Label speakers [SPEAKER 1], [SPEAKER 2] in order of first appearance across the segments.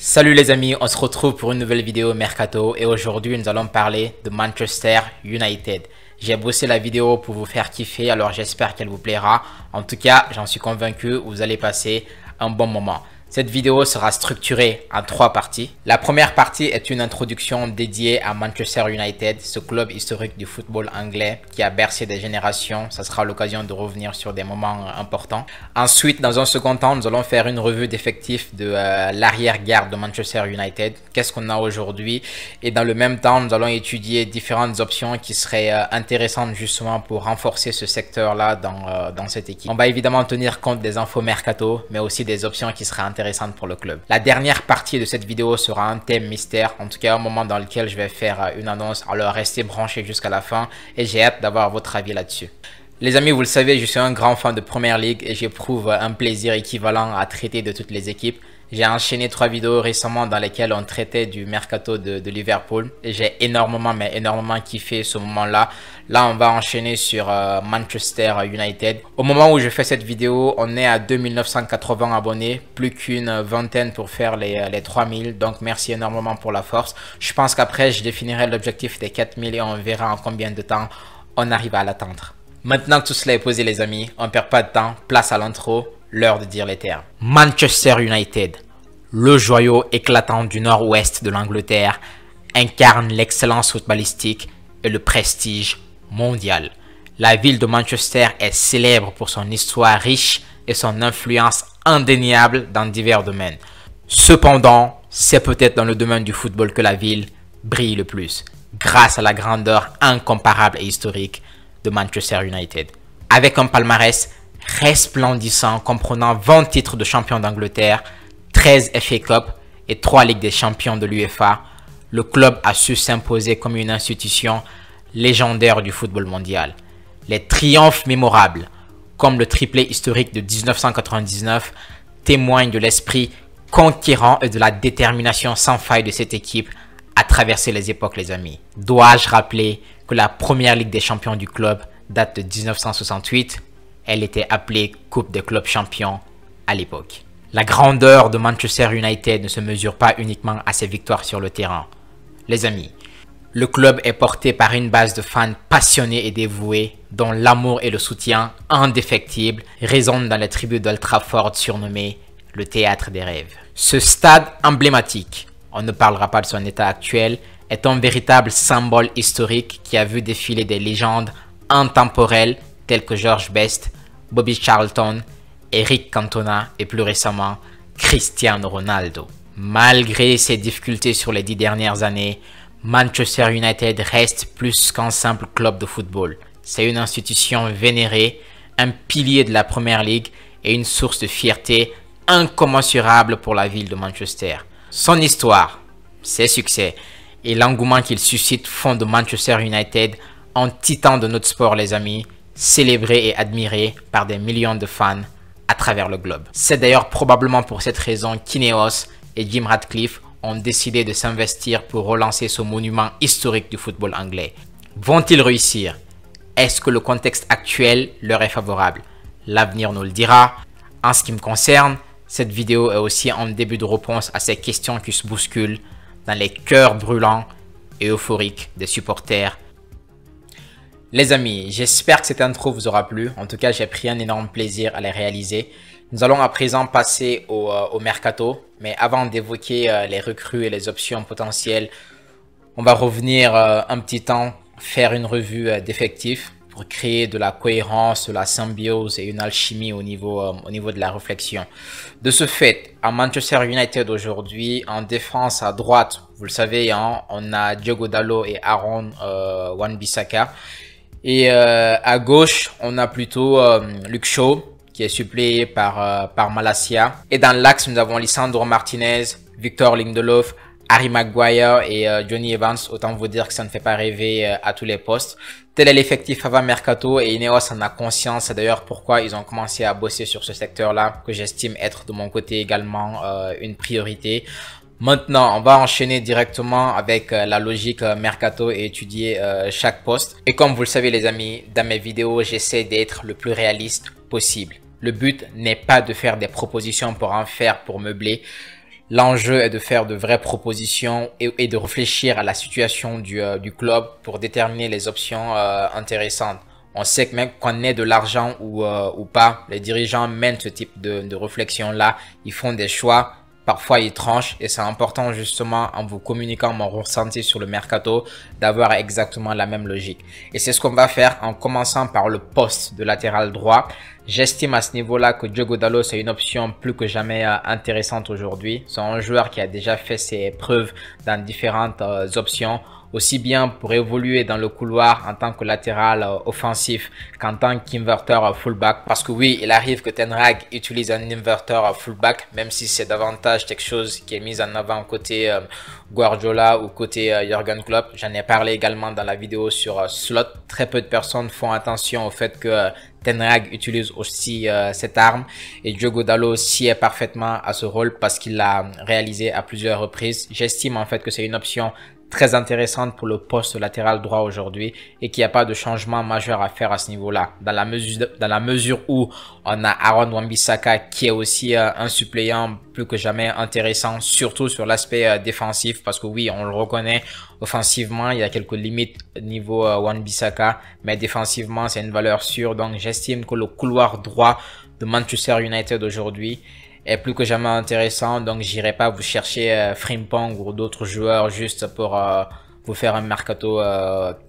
[SPEAKER 1] Salut les amis, on se retrouve pour une nouvelle vidéo Mercato et aujourd'hui nous allons parler de Manchester United. J'ai bossé la vidéo pour vous faire kiffer, alors j'espère qu'elle vous plaira. En tout cas, j'en suis convaincu, vous allez passer un bon moment. Cette vidéo sera structurée en 3 parties. La première partie est une introduction dédiée à Manchester United, ce club historique du football anglais qui a bercé des générations. Ça sera l'occasion de revenir sur des moments importants. Ensuite, dans un second temps, nous allons faire une revue d'effectifs de l'arrière-garde de Manchester United. Qu'est-ce qu'on a aujourd'hui? Et dans le même temps, nous allons étudier différentes options qui seraient intéressantes justement pour renforcer ce secteur-là dans cette équipe. On va évidemment tenir compte des infos mercato, mais aussi des options qui seraient intéressantes pour le club. La dernière partie de cette vidéo sera un thème mystère, en tout cas un moment dans lequel je vais faire une annonce. Alors restez branchés jusqu'à la fin et j'ai hâte d'avoir votre avis là-dessus. Les amis, vous le savez, je suis un grand fan de Premier League et j'éprouve un plaisir équivalent à traiter de toutes les équipes. J'ai enchaîné 3 vidéos récemment dans lesquelles on traitait du mercato de Liverpool et j'ai énormément kiffé ce moment-là. Là, on va enchaîner sur Manchester United. Au moment où je fais cette vidéo, on est à 2980 abonnés, plus qu'une vingtaine pour faire les 3000. Donc, merci énormément pour la force. Je pense qu'après, je définirai l'objectif des 4000 et on verra en combien de temps on arrive à l'atteindre. Maintenant que tout cela est posé, les amis, on ne perd pas de temps, place à l'intro. L'heure de dire les termes. Manchester United, le joyau éclatant du nord-ouest de l'Angleterre, incarne l'excellence footballistique et le prestige mondial. La ville de Manchester est célèbre pour son histoire riche et son influence indéniable dans divers domaines. Cependant, c'est peut-être dans le domaine du football que la ville brille le plus, grâce à la grandeur incomparable et historique de Manchester United. Avec un palmarès resplendissant comprenant 20 titres de champion d'Angleterre, 13 FA Cup et 3 Ligues des champions de l'UEFA, le club a su s'imposer comme une institution légendaire du football mondial. Les triomphes mémorables, comme le triplé historique de 1999, témoignent de l'esprit conquérant et de la détermination sans faille de cette équipe à traverser les époques, les amis. Dois-je rappeler que la première Ligue des champions du club date de 1968? Elle était appelée Coupe des clubs champions à l'époque. La grandeur de Manchester United ne se mesure pas uniquement à ses victoires sur le terrain. Les amis, le club est porté par une base de fans passionnés et dévoués dont l'amour et le soutien indéfectible résonnent dans les tribunes d'Old Trafford surnommées le théâtre des rêves. Ce stade emblématique, on ne parlera pas de son état actuel, est un véritable symbole historique qui a vu défiler des légendes intemporelles tels que George Best, Bobby Charlton, Eric Cantona et plus récemment Cristiano Ronaldo. Malgré ses difficultés sur les 10 dernières années, Manchester United reste plus qu'un simple club de football. C'est une institution vénérée, un pilier de la Premier League et une source de fierté incommensurable pour la ville de Manchester. Son histoire, ses succès et l'engouement qu'il suscite font de Manchester United un titan de notre sport, les amis, célébré et admiré par des millions de fans à travers le globe. C'est d'ailleurs probablement pour cette raison qu'Ineos et Jim Ratcliffe ont décidé de s'investir pour relancer ce monument historique du football anglais. Vont-ils réussir? Est-ce que le contexte actuel leur est favorable? L'avenir nous le dira. En ce qui me concerne, cette vidéo est aussi un début de réponse à ces questions qui se bousculent dans les cœurs brûlants et euphoriques des supporters. Les amis, j'espère que cette intro vous aura plu. En tout cas, j'ai pris un énorme plaisir à les réaliser. Nous allons à présent passer au mercato. Mais avant d'évoquer les recrues et les options potentielles, on va revenir un petit temps, faire une revue d'effectifs pour créer de la cohérence, de la symbiose et une alchimie au niveau de la réflexion. De ce fait, à Manchester United aujourd'hui, en défense à droite, vous le savez, hein, on a Diogo Dalot et Aaron Wan-Bissaka. Et à gauche, on a plutôt Luke Shaw qui est suppléé par Malacia. Et dans l'axe, nous avons Lisandro Martinez, Victor Lindelof, Harry Maguire et Johnny Evans. Autant vous dire que ça ne fait pas rêver à tous les postes. Tel est l'effectif avant Mercato et Ineos en a conscience. C'est d'ailleurs pourquoi ils ont commencé à bosser sur ce secteur-là, que j'estime être de mon côté également une priorité. Maintenant, on va enchaîner directement avec la logique mercato et étudier chaque poste. Et comme vous le savez les amis, dans mes vidéos, j'essaie d'être le plus réaliste possible. Le but n'est pas de faire des propositions pour en faire pour meubler. L'enjeu est de faire de vraies propositions et de réfléchir à la situation du club pour déterminer les options intéressantes. On sait que même qu'on ait de l'argent ou pas, les dirigeants mènent ce type de réflexion-là. Ils font des choix, parfois ils tranchent et c'est important justement en vous communiquant mon ressenti sur le mercato d'avoir exactement la même logique. Et c'est ce qu'on va faire en commençant par le poste de latéral droit. J'estime à ce niveau-là que Diogo Dalot c'est une option plus que jamais intéressante aujourd'hui. C'est un joueur qui a déjà fait ses preuves dans différentes options, aussi bien pour évoluer dans le couloir en tant que latéral offensif qu'en tant qu'inverteur fullback. Parce que oui, il arrive que Ten Hag utilise un inverteur fullback, même si c'est davantage quelque chose qui est mis en avant côté Guardiola ou côté Jürgen Klopp. J'en ai parlé également dans la vidéo sur Slot. Très peu de personnes font attention au fait que Ten Hag utilise aussi cette arme et Diogo Dalot s'y est parfaitement à ce rôle parce qu'il l'a réalisé à plusieurs reprises. J'estime en fait que c'est une option très intéressante pour le poste latéral droit aujourd'hui et qu'il n'y a pas de changement majeur à faire à ce niveau-là. Dans la mesure où on a Aaron Wan-Bissaka qui est aussi un suppléant plus que jamais intéressant, surtout sur l'aspect défensif parce que oui, on le reconnaît, offensivement, il y a quelques limites niveau Wan-Bissaka, mais défensivement, c'est une valeur sûre. Donc, j'estime que le couloir droit de Manchester United aujourd'hui est plus que jamais intéressant, donc j'irai pas vous chercher Frimpong ou d'autres joueurs juste pour vous faire un mercato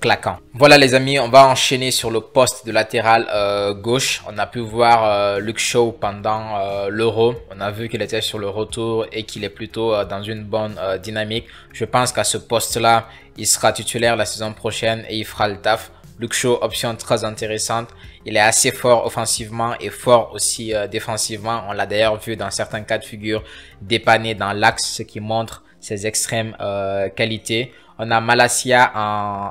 [SPEAKER 1] claquant. Voilà les amis, on va enchaîner sur le poste de latéral gauche. On a pu voir Luke Shaw pendant l'Euro. On a vu qu'il était sur le retour et qu'il est plutôt dans une bonne dynamique. Je pense qu'à ce poste-là, il sera titulaire la saison prochaine et il fera le taf. Luke Shaw, option très intéressante. Il est assez fort offensivement et fort aussi défensivement. On l'a d'ailleurs vu dans certains cas de figure dépanner dans l'axe, ce qui montre ses extrêmes qualités. On a Malacia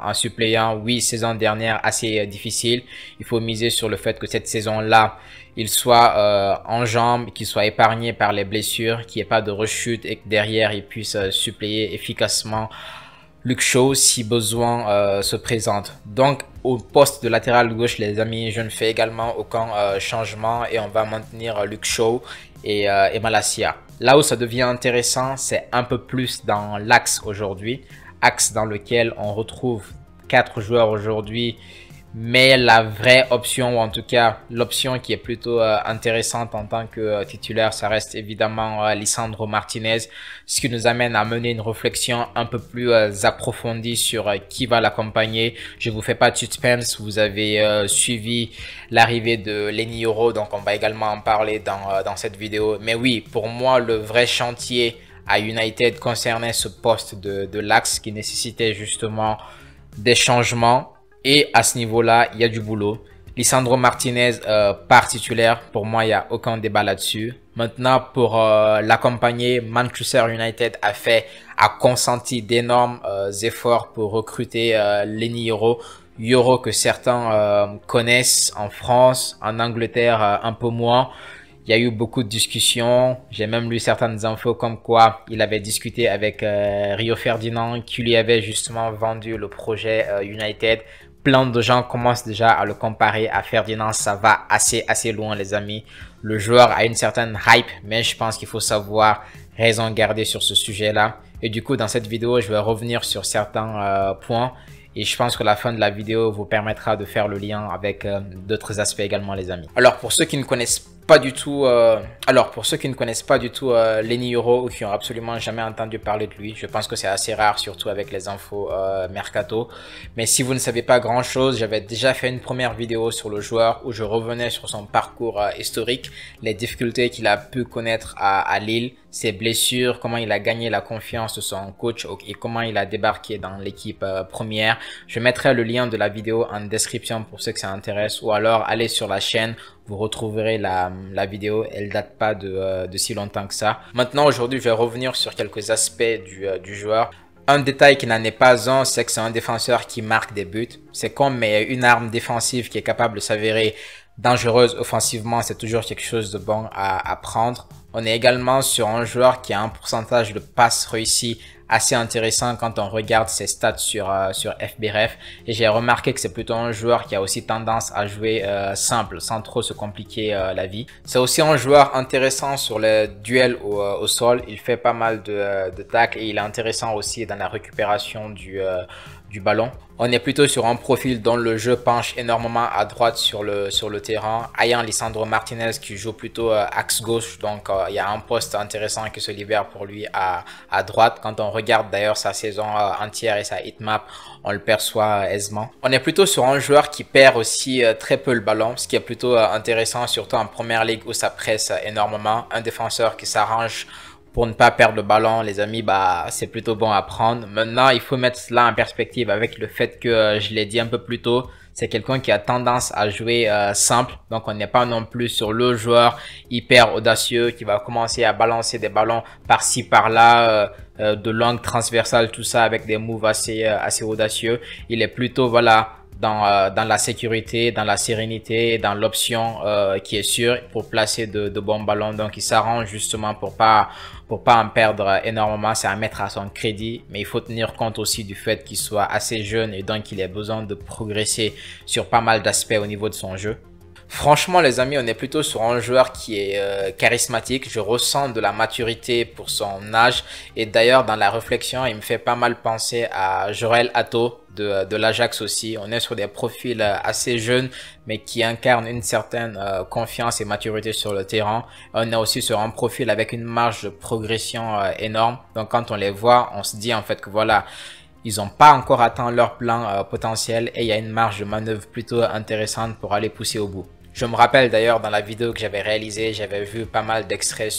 [SPEAKER 1] en suppléant. Oui, saison dernière assez difficile. Il faut miser sur le fait que cette saison-là, il soit en jambes, qu'il soit épargné par les blessures, qu'il n'y ait pas de rechute et que derrière, il puisse suppléer efficacement Luke Shaw si besoin se présente. Donc au poste de latéral gauche les amis, je ne fais également aucun changement et on va maintenir Luke Shaw et Malacia. Là où ça devient intéressant, c'est un peu plus dans l'axe aujourd'hui, axe dans lequel on retrouve 4 joueurs aujourd'hui, mais la vraie option, ou en tout cas l'option qui est plutôt intéressante en tant que titulaire, ça reste évidemment Lisandro Martinez, ce qui nous amène à mener une réflexion un peu plus approfondie sur qui va l'accompagner. Je vous fais pas de suspense, vous avez suivi l'arrivée de Leny Yoro, donc on va également en parler dans cette vidéo. Mais oui, pour moi, le vrai chantier à United concernait ce poste de l'axe qui nécessitait justement des changements. Et à ce niveau-là, il y a du boulot. Lisandro Martinez part titulaire. Pour moi, il n'y a aucun débat là-dessus. Maintenant, pour l'accompagner, Manchester United a consenti d'énormes efforts pour recruter Leny Yoro. Yoro que certains connaissent en France, en Angleterre un peu moins. Il y a eu beaucoup de discussions. J'ai même lu certaines infos comme quoi il avait discuté avec Rio Ferdinand qui lui avait justement vendu le projet United. Plein de gens commencent déjà à le comparer à Ferdinand. Ça va assez loin les amis. Le joueur a une certaine hype, mais je pense qu'il faut savoir raison garder sur ce sujet-là. Et du coup, dans cette vidéo, je vais revenir sur certains points. Et je pense que la fin de la vidéo vous permettra de faire le lien avec d'autres aspects également les amis. Alors pour ceux qui ne connaissent pas du tout Leny Yoro ou qui ont absolument jamais entendu parler de lui, je pense que c'est assez rare, surtout avec les infos mercato. Mais si vous ne savez pas grand chose, j'avais déjà fait une première vidéo sur le joueur où je revenais sur son parcours historique, les difficultés qu'il a pu connaître à Lille, ses blessures, comment il a gagné la confiance de son coach et comment il a débarqué dans l'équipe première. Je mettrai le lien de la vidéo en description pour ceux que ça intéresse, ou alors allez sur la chaîne, vous retrouverez la vidéo, elle date pas de si longtemps que ça. Maintenant aujourd'hui je vais revenir sur quelques aspects du joueur. Un détail qui n'en est pas un, c'est que c'est un défenseur qui marque des buts. C'est comme une arme défensive qui est capable de s'avérer dangereuse offensivement, c'est toujours quelque chose de bon à prendre. On est également sur un joueur qui a un pourcentage de passes réussies assez intéressant quand on regarde ses stats sur FBref. Et j'ai remarqué que c'est plutôt un joueur qui a aussi tendance à jouer simple, sans trop se compliquer la vie. C'est aussi un joueur intéressant sur les duels au sol. Il fait pas mal de tacles et il est intéressant aussi dans la récupération du ballon. On est plutôt sur un profil dont le jeu penche énormément à droite sur le terrain, ayant Lisandro Martinez qui joue plutôt axe gauche, donc il y a un poste intéressant qui se libère pour lui à droite. Quand on regarde d'ailleurs sa saison entière et sa hitmap, on le perçoit aisément. On est plutôt sur un joueur qui perd aussi très peu le ballon, ce qui est plutôt intéressant, surtout en première ligue où ça presse énormément. Un défenseur qui s'arrange pour ne pas perdre le ballon, les amis, bah c'est plutôt bon à prendre. Maintenant, il faut mettre cela en perspective avec le fait que, je l'ai dit un peu plus tôt, c'est quelqu'un qui a tendance à jouer simple. Donc, on n'est pas non plus sur le joueur hyper audacieux qui va commencer à balancer des ballons par-ci, par-là, de longues transversales, tout ça avec des moves assez audacieux. Il est plutôt, voilà, dans la sécurité, dans la sérénité, dans l'option qui est sûre pour placer de bons ballons. Donc, il s'arrange justement pour pas en perdre énormément. C'est à mettre à son crédit, mais il faut tenir compte aussi du fait qu'il soit assez jeune et donc il a besoin de progresser sur pas mal d'aspects au niveau de son jeu. Franchement les amis, on est plutôt sur un joueur qui est charismatique. Je ressens de la maturité pour son âge et d'ailleurs dans la réflexion il me fait pas mal penser à Jorel Atto de l'Ajax aussi. On est sur des profils assez jeunes mais qui incarnent une certaine confiance et maturité sur le terrain. On est aussi sur un profil avec une marge de progression énorme. Donc quand on les voit, on se dit en fait que voilà, ils n'ont pas encore atteint leur plan potentiel et il y a une marge de manœuvre plutôt intéressante pour aller pousser au bout. Je me rappelle d'ailleurs dans la vidéo que j'avais réalisée, j'avais vu pas mal d'extraits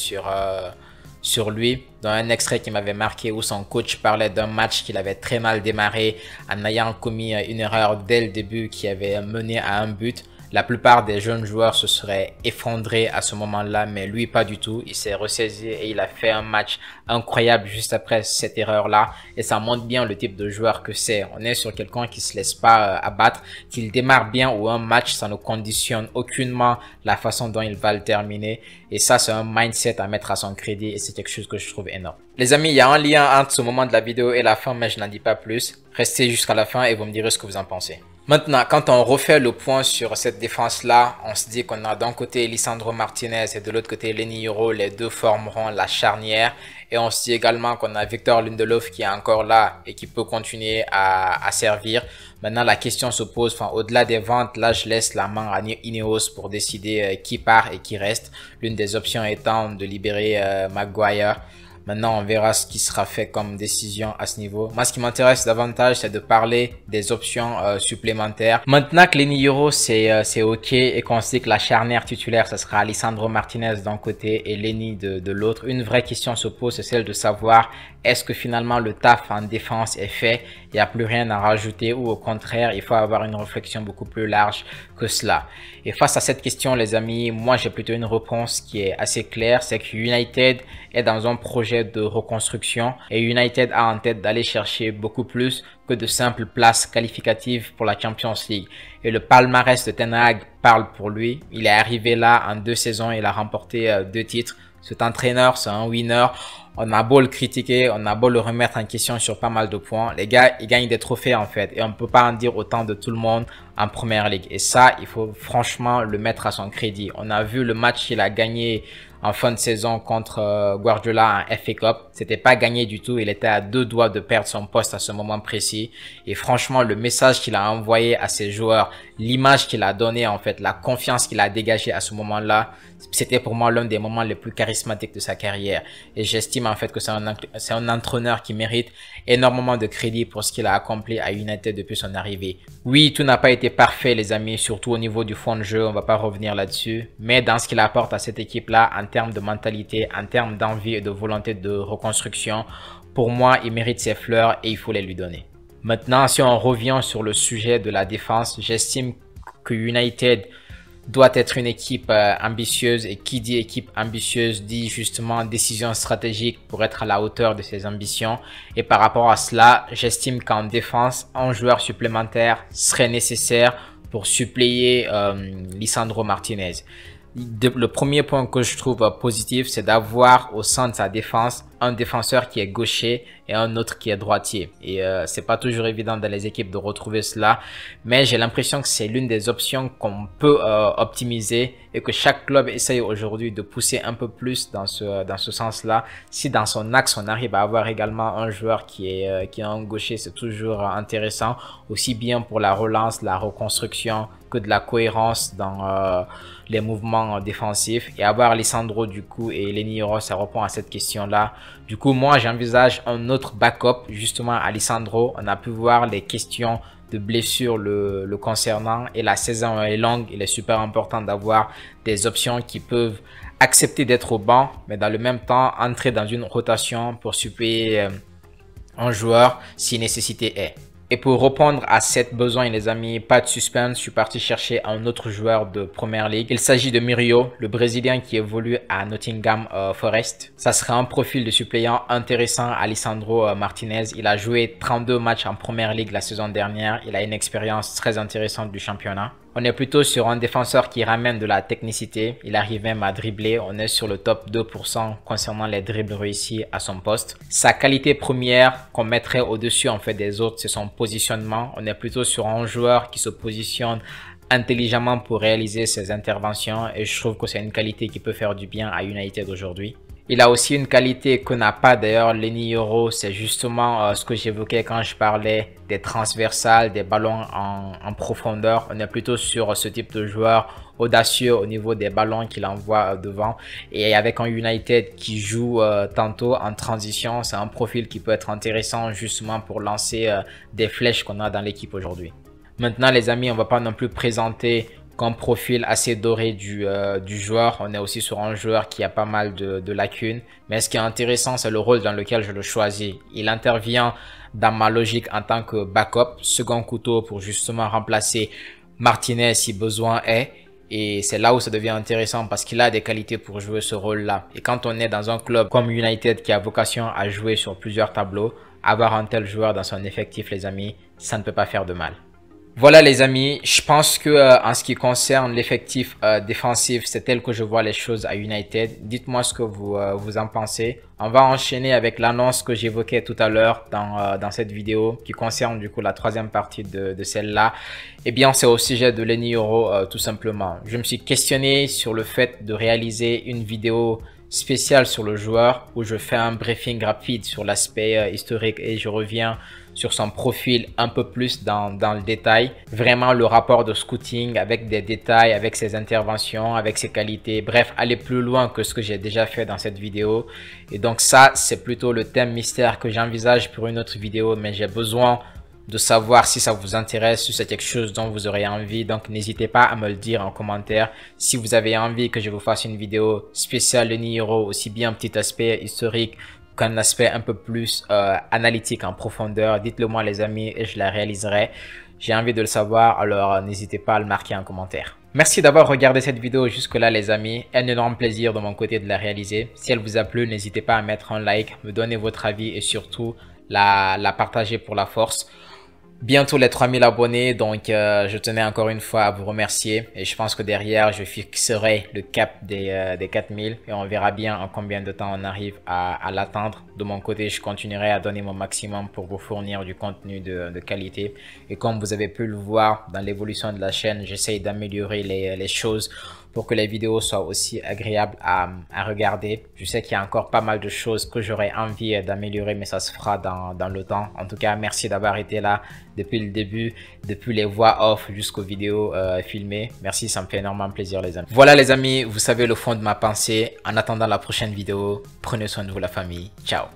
[SPEAKER 1] sur lui. Dans un extrait qui m'avait marqué où son coach parlait d'un match qu'il avait très mal démarré en ayant commis une erreur dès le début qui avait mené à un but. La plupart des jeunes joueurs se seraient effondrés à ce moment-là, mais lui pas du tout. Il s'est ressaisi et il a fait un match incroyable juste après cette erreur-là. Et ça montre bien le type de joueur que c'est. On est sur quelqu'un qui se laisse pas abattre, qu'il démarre bien ou un match, ça ne conditionne aucunement la façon dont il va le terminer. Et ça, c'est un mindset à mettre à son crédit et c'est quelque chose que je trouve énorme. Les amis, il y a un lien entre ce moment de la vidéo et la fin, mais je n'en dis pas plus. Restez jusqu'à la fin et vous me direz ce que vous en pensez. Maintenant, quand on refait le point sur cette défense-là, on se dit qu'on a d'un côté Lisandro Martinez et de l'autre côté Leny Yoro, les deux formeront la charnière. Et on se dit également qu'on a Victor Lindelof qui est encore là et qui peut continuer à servir. Maintenant, la question se pose, enfin, au-delà des ventes, là, je laisse la main à Ineos pour décider qui part et qui reste. L'une des options étant de libérer Maguire. Maintenant, on verra ce qui sera fait comme décision à ce niveau. Moi, ce qui m'intéresse davantage, c'est de parler des options supplémentaires. Maintenant que Leny Yoro, c'est OK et qu'on sait que la charnière titulaire, ça sera Lisandro Martinez d'un côté et Leny de l'autre. Une vraie question se pose, c'est celle de savoir est-ce que finalement le taf en défense est fait, il n'y a plus rien à rajouter ou au contraire, il faut avoir une réflexion beaucoup plus large que cela. Et face à cette question, les amis, moi j'ai plutôt une réponse qui est assez claire, c'est que United est dans un projet de reconstruction et United a en tête d'aller chercher beaucoup plus que de simples places qualificatives pour la Champions League. Et le palmarès de Ten Hag parle pour lui. Il est arrivé là en 2 saisons, il a remporté 2 titres. Cet entraîneur, c'est un winner. On a beau le critiquer, on a beau le remettre en question sur pas mal de points. Les gars, ils gagnent des trophées en fait. Et on ne peut pas en dire autant de tout le monde en première ligue. Et ça, il faut franchement le mettre à son crédit. On a vu le match qu'il a gagné en fin de saison contre Guardiola en FA Cup. C'était pas gagné du tout. Il était à 2 doigts de perdre son poste à ce moment précis. Et franchement, le message qu'il a envoyé à ses joueurs, l'image qu'il a donnée en fait, la confiance qu'il a dégagée à ce moment-là, c'était pour moi l'un des moments les plus charismatiques de sa carrière. Et j'estime en fait que c'est un entraîneur qui mérite énormément de crédit pour ce qu'il a accompli à United depuis son arrivée. Oui, tout n'a pas été parfait les amis, surtout au niveau du fond de jeu, on va pas revenir là-dessus. Mais dans ce qu'il apporte à cette équipe-là, en termes de mentalité, en termes d'envie et de volonté de reconstruction, pour moi, il mérite ses fleurs et il faut les lui donner. Maintenant, si on revient sur le sujet de la défense, j'estime que United doit être une équipe ambitieuse et qui dit équipe ambitieuse dit justement décision stratégique pour être à la hauteur de ses ambitions. Et par rapport à cela, j'estime qu'en défense, un joueur supplémentaire serait nécessaire pour suppléer Lisandro Martinez. Le premier point que je trouve positif, c'est d'avoir au sein de sa défense un défenseur qui est gaucher et un autre qui est droitier. Et c'est pas toujours évident dans les équipes de retrouver cela, mais j'ai l'impression que c'est l'une des options qu'on peut optimiser et que chaque club essaye aujourd'hui de pousser un peu plus dans ce sens-là. Si dans son axe on arrive à avoir également un joueur qui est un gaucher, c'est toujours intéressant, aussi bien pour la relance, la reconstruction que de la cohérence dans les mouvements défensifs. Et avoir Lisandro du coup et Leny Yoro, ça répond à cette question-là. Du coup, moi, j'envisage un autre backup justement à Lisandro. On a pu voir les questions de blessures le concernant et la saison est longue. Il est super important d'avoir des options qui peuvent accepter d'être au banc, mais dans le même temps, entrer dans une rotation pour suppléer un joueur si nécessité est. Et pour répondre à cette besoin, les amis, pas de suspense, je suis parti chercher un autre joueur de Premier League. Il s'agit de Murillo, le Brésilien qui évolue à Nottingham Forest. Ça serait un profil de suppléant intéressant à Lisandro Martinez. Il a joué 32 matchs en Premier League la saison dernière. Il a une expérience très intéressante du championnat. On est plutôt sur un défenseur qui ramène de la technicité. Il arrive même à dribbler. On est sur le top 2% concernant les dribbles réussis à son poste. Sa qualité première qu'on mettrait au-dessus en fait des autres, c'est son positionnement. On est plutôt sur un joueur qui se positionne intelligemment pour réaliser ses interventions et je trouve que c'est une qualité qui peut faire du bien à United aujourd'hui. Il a aussi une qualité que n'a pas d'ailleurs Leny Yoro, c'est justement ce que j'évoquais quand je parlais des transversales, des ballons en profondeur. On est plutôt sur ce type de joueur audacieux au niveau des ballons qu'il envoie devant. Et avec un United qui joue tantôt en transition, c'est un profil qui peut être intéressant justement pour lancer des flèches qu'on a dans l'équipe aujourd'hui. Maintenant les amis, on ne va pas non plus présenter qu'un profil assez doré du joueur. On est aussi sur un joueur qui a pas mal de lacunes. Mais ce qui est intéressant, c'est le rôle dans lequel je le choisis. Il intervient dans ma logique en tant que backup, second couteau pour justement remplacer Martinez si besoin est. Et c'est là où ça devient intéressant parce qu'il a des qualités pour jouer ce rôle-là. Et quand on est dans un club comme United qui a vocation à jouer sur plusieurs tableaux, avoir un tel joueur dans son effectif, les amis, ça ne peut pas faire de mal. Voilà les amis, je pense que en ce qui concerne l'effectif défensif, c'est tel que je vois les choses à United. Dites-moi ce que vous en pensez. On va enchaîner avec l'annonce que j'évoquais tout à l'heure dans cette vidéo qui concerne du coup la troisième partie de celle-là. Eh bien, c'est au sujet de Leny Yoro tout simplement. Je me suis questionné sur le fait de réaliser une vidéo spéciale sur le joueur où je fais un briefing rapide sur l'aspect historique et je reviens sur son profil un peu plus dans le détail. Vraiment le rapport de scouting avec des détails, avec ses interventions, avec ses qualités. Bref, aller plus loin que ce que j'ai déjà fait dans cette vidéo. Et donc ça, c'est plutôt le thème mystère que j'envisage pour une autre vidéo. Mais j'ai besoin de savoir si ça vous intéresse, si c'est quelque chose dont vous aurez envie. Donc n'hésitez pas à me le dire en commentaire. Si vous avez envie que je vous fasse une vidéo spéciale Leny Yoro, aussi bien un petit aspect historique qu'un aspect un peu plus analytique en profondeur, dites-le moi les amis et je la réaliserai. J'ai envie de le savoir, alors n'hésitez pas à le marquer en commentaire. Merci d'avoir regardé cette vidéo jusque là les amis, un énorme plaisir de mon côté de la réaliser. Si elle vous a plu, n'hésitez pas à mettre un like, me donner votre avis et surtout la partager pour la force. Bientôt les 3000 abonnés, donc je tenais encore une fois à vous remercier et je pense que derrière je fixerai le cap des 4000 et on verra bien en combien de temps on arrive à l'atteindre. De mon côté, je continuerai à donner mon maximum pour vous fournir du contenu de qualité et comme vous avez pu le voir dans l'évolution de la chaîne, j'essaye d'améliorer les choses pour que les vidéos soient aussi agréables à regarder. Je sais qu'il y a encore pas mal de choses que j'aurais envie d'améliorer, mais ça se fera dans le temps. En tout cas, merci d'avoir été là depuis le début, depuis les voix off jusqu'aux vidéos filmées. Merci, ça me fait énormément plaisir les amis. Voilà les amis, vous savez le fond de ma pensée. En attendant la prochaine vidéo, prenez soin de vous la famille. Ciao.